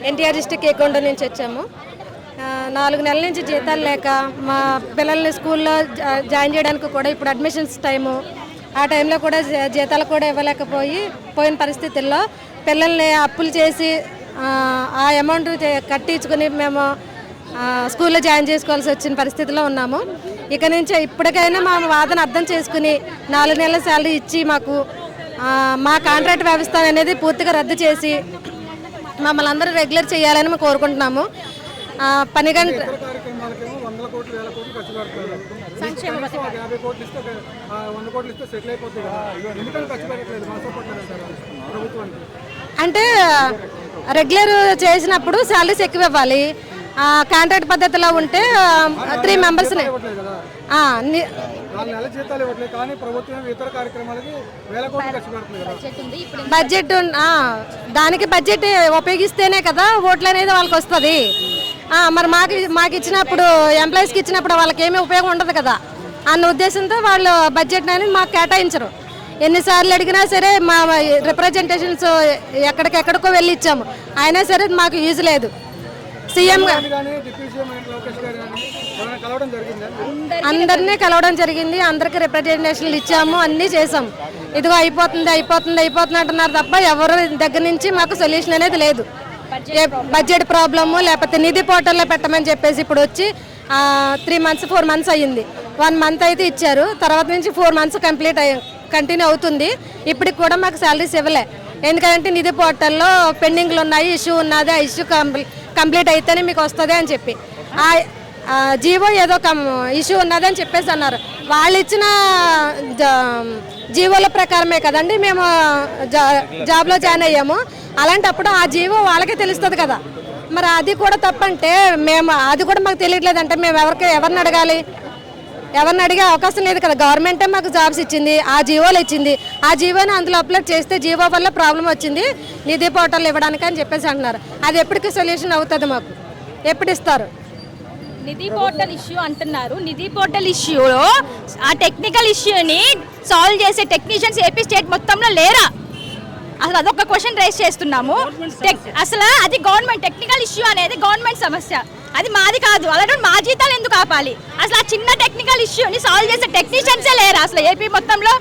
NTR district కేకొండ నుంచి వచ్చాము. 4 నెలల నుంచి జీతాలు లేక మా పిల్లల్ని స్కూల్లో జాయిన్ చేయడానికి కూడా ఇప్పుడు అడ్మిషన్స్ టైము, ఆ టైంలో కూడా జీతాలు కూడా పోయిన పరిస్థితుల్లో పిల్లల్ని అప్పులు చేసి ఆ అమౌంట్ కట్టించుకుని మేము స్కూల్లో జాయిన్ చేసుకోవాల్సి వచ్చిన పరిస్థితిలో ఉన్నాము. ఇక నుంచి ఇప్పటికైనా మా వాదన అర్థం చేసుకుని 4 నెలల శాలరీ ఇచ్చి మాకు మా కాంట్రాక్ట్ వ్యవస్థ అనేది పూర్తిగా రద్దు చేసి మమ్మల్ని అందరూ రెగ్యులర్ చేయాలని మేము కోరుకుంటున్నాము. పని గంట అంటే రెగ్యులర్ చేసినప్పుడు శాలరీస్ ఎక్కువ ఇవ్వాలి. కాంట్రాక్ట్ పద్ధతిలో ఉంటే 3 మెంబర్స్ని బడ్జెట్ దానికి బడ్జెట్ ఉపయోగిస్తేనే కదా ఓట్లు అనేది వాళ్ళకి వస్తుంది. మరి మాకు ఇచ్చినప్పుడు ఎంప్లాయీస్కి ఇచ్చినప్పుడు వాళ్ళకి ఏమీ ఉపయోగం ఉండదు కదా అన్న ఉద్దేశంతో వాళ్ళు బడ్జెట్ అనేది మాకు కేటాయించరు. ఎన్నిసార్లు అడిగినా సరే మా రిప్రజెంటేషన్స్ ఎక్కడికెక్కడికో వెళ్ళి ఇచ్చాము, అయినా సరే మాకు యూజ్ లేదు. సీఎం అందరినీ కలవడం జరిగింది, అందరికి రిప్రజెంటేషన్లు ఇచ్చాము, అన్నీ చేసాము. ఇదిగో అయిపోతుంది అంటున్నారు తప్ప ఎవరు దగ్గర నుంచి మాకు సొల్యూషన్ అనేది లేదు. బడ్జెట్ ప్రాబ్లము లేకపోతే నిధి పోర్టల్లో పెట్టమని చెప్పేసి ఇప్పుడు వచ్చి 3 మంత్స్ 4 మంత్స్ అయ్యింది. 1 మంత్ అయితే ఇచ్చారు, తర్వాత నుంచి 4 మంత్స్ కంటిన్యూ అవుతుంది. ఇప్పటికి కూడా మాకు శాలరీస్ ఇవ్వలే. ఎందుకంటే నిధి పోర్టల్లో పెండింగ్లు ఉన్నాయి, ఇష్యూ ఉన్నది, ఆ ఇష్యూ కంప్లీట్ అయితేనే మీకు వస్తుంది అని చెప్పి జీవో ఏదో ఇష్యూ ఉన్నదని చెప్పేసి అన్నారు. వాళ్ళు ఇచ్చిన జీవోల ప్రకారమే కదండి మేము జాబ్లో జాయిన్ అయ్యాము. అలాంటప్పుడు ఆ జీవో వాళ్ళకే తెలుస్తుంది కదా, మరి అది కూడా తప్పంటే మేము అది కూడా మాకు తెలియట్లేదంటే మేము ఎవరిని అడగాలి? ఎవరిని అడిగే అవకాశం లేదు కదా. గవర్నమెంటే మాకు జాబ్స్ ఇచ్చింది, ఆ జీవోలు ఇచ్చింది, ఆ జీవోని అందులో అప్లోడ్ చేస్తే జీవో వల్ల ప్రాబ్లం వచ్చింది నిధి పోర్టల్ ఇవ్వడానికి అని చెప్పేసి అంటున్నారు. అది ఎప్పటికీ సొల్యూషన్ అవుతుంది? మాకు ఎప్పుడు ఇస్తారు? నిధి పోర్టల్ ఇష్యూ అంటున్నారు. నిధి పోర్టల్ ఇష్యూలో ఆ టెక్నికల్ ఇష్యూని సాల్వ్ చేసే టెక్నీషియన్స్ ఏపీ స్టేట్ మొత్తంలో లేరా? అసలు అదొక క్వశ్చన్ రైజ్ చేస్తున్నాము. అసలు అది గవర్నమెంట్ టెక్నికల్ ఇష్యూ అనేది గవర్నమెంట్ సమస్య, అది మాది కాదు. అలాగే మా జీతాలు ఎందుకు ఆపాలి? అసలు ఆ చిన్న టెక్నికల్ ఇష్యూని సాల్వ్ చేసే టెక్నీషియన్సే లేరా అసలు ఏపీ మొత్తంలో?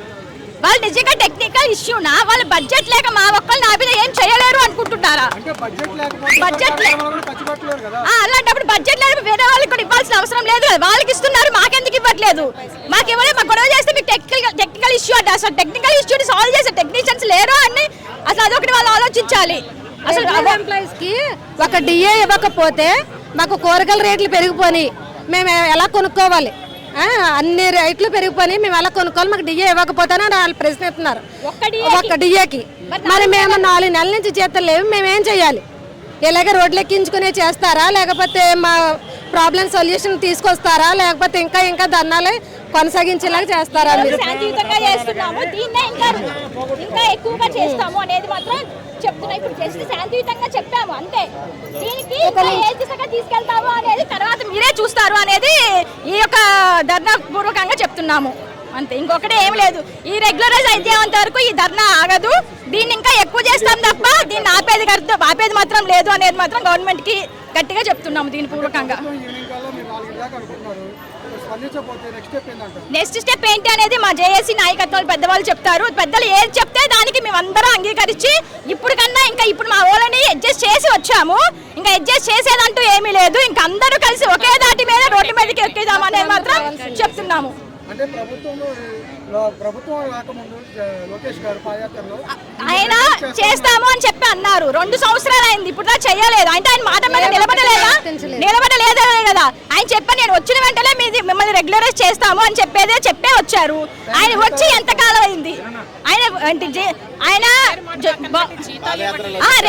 వాళ్ళు నిజంగా టెక్నికల్ ఇష్యూనా వాళ్ళు బడ్జెట్ లేక మా ఒక్కళ్ళు ఆపిన ఏం చేయలేరు అనుకుంటున్నారా? బడ్జెట్ అలాంటప్పుడు బడ్జెట్ లేదు, వేరే వాళ్ళకి కూడా ఇవ్వాల్సిన అవసరం లేదు కదా. వాళ్ళకి ఇస్తున్నారు, మాకెందుకు ఇవ్వట్లేదు? మాకు ఇవ్వలేదు, మాకు గొడవ చేస్తే మీకు టెక్నికల్ ఇష్యూ అంటే అసలు టెక్నికల్ ఇష్యూని సాల్వ్ చేసే టెక్నీషియన్స్ లేరు అని అసలు అదొకటి వాళ్ళు ఆలోచించాలి. అసలు ఎంప్లాయీస్కి ఒక డిఏ ఇవ్వకపోతే మాకు కూరగాయల రేట్లు పెరిగిపోయి మేము ఎలా కొనుక్కోవాలి? అన్ని రేట్లు పెరిగిపోయి మేము ఎలా కొనుక్కోవాలి? మాకు డిఏ ఇవ్వకపోతేనే వాళ్ళు ప్రశ్నిస్తున్నారు ఒక్క డిఏకి. మరి మేము 4 నెలల నుంచి జీతాలు లేవు, మేమేం చేయాలి? ఇలాగే రోడ్లు ఎక్కించుకునే చేస్తారా, లేకపోతే మా ప్రాబ్లం సొల్యూషన్ తీసుకొస్తారా, లేకపోతే ఇంకా ధర్నాలే కొనసాగించేలాగా చేస్తారా? మీరు శాంతియుతంగా చేస్తున్నాము, దీన్నే ఇంకా ఎక్కువగా చేస్తాము అనేది మాత్రం చెప్తున్నా. ఇప్పుడు జస్ట్ శాంతియుతంగా చెప్పాము అంతే. దీనికి ఏ దిశగా తీసుకెళ్తాము అనేది తర్వాత మీరే చూస్తారు అనేది ఈ యొక్క ధర్నా పూర్వకంగా చెప్తున్నాము అంతే. ఇంకొకటి ఏం లేదు. ఈ రెగ్యులరైజ్ అయ్యేంత వరకు ఈ ధర్నా ఆగదు. దీన్ని ఇంకా ఎక్కువ చేస్తాం తప్ప దీన్ని ఆపేది మాత్రం లేదు అనేది మాత్రం గవర్నమెంట్ కి గట్టిగా చెప్తున్నాము దీని పూర్వకంగా. నెక్స్ట్ స్టెప్ ఏంటి అనేది మా జేఏసీ నాయకత్వాలు పెద్దవాళ్ళు చెప్తారు. పెద్దలు ఏది చెప్తే దానికి మేము అందరం అంగీకరించి ఇప్పుడు మా వాళ్ళని అడ్జస్ట్ చేసి వచ్చాము. ఇంకా అడ్జస్ట్ చేసేదంటూ ఏమీ లేదు. ఇంకా అందరూ కలిసి ఒకే దాటి మీద రోడ్డు మీదకి ఎక్కిదాం అనేది మాత్రం చెప్తున్నాము. ఆయన చేస్తాము అని చెప్పి అన్నారు. 2 సంవత్సరాలు అయింది, ఇప్పుడు దా చెయ్యలేదు. అంటే ఆయన మాట మీద నిలబడలేదే కదా. ఆయన చెప్పి నేను వచ్చిన వెంటనే మిమ్మల్ని రెగ్యులరైజ్ చేస్తాము అని చెప్పే వచ్చారు. ఆయన వచ్చి ఎంతకాలం అయింది? ఆయన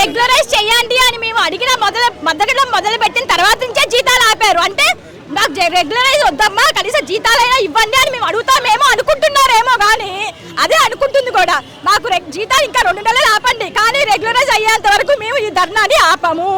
రెగ్యులరైజ్ చెయ్యండి అని మేము అడిగిన మొదలు పెట్టిన తర్వాత నుంచే జీతాలు ఆపారు. అంటే మాకు రెగ్యులరైజ్ వద్దమ్మా, కనీసం జీతాలైనా ఇవ్వండి అని మేము అడుగుతామేమో అనుకుంటున్నారేమో, కానీ అదే అనుకుంటుంది కూడా. మాకు జీతాలు ఇంకా 2 నెలలు ఆపండి, కానీ రెగ్యులరైజ్ అయ్యేంత వరకు మేము ఈ ధర్నాని ఆపము.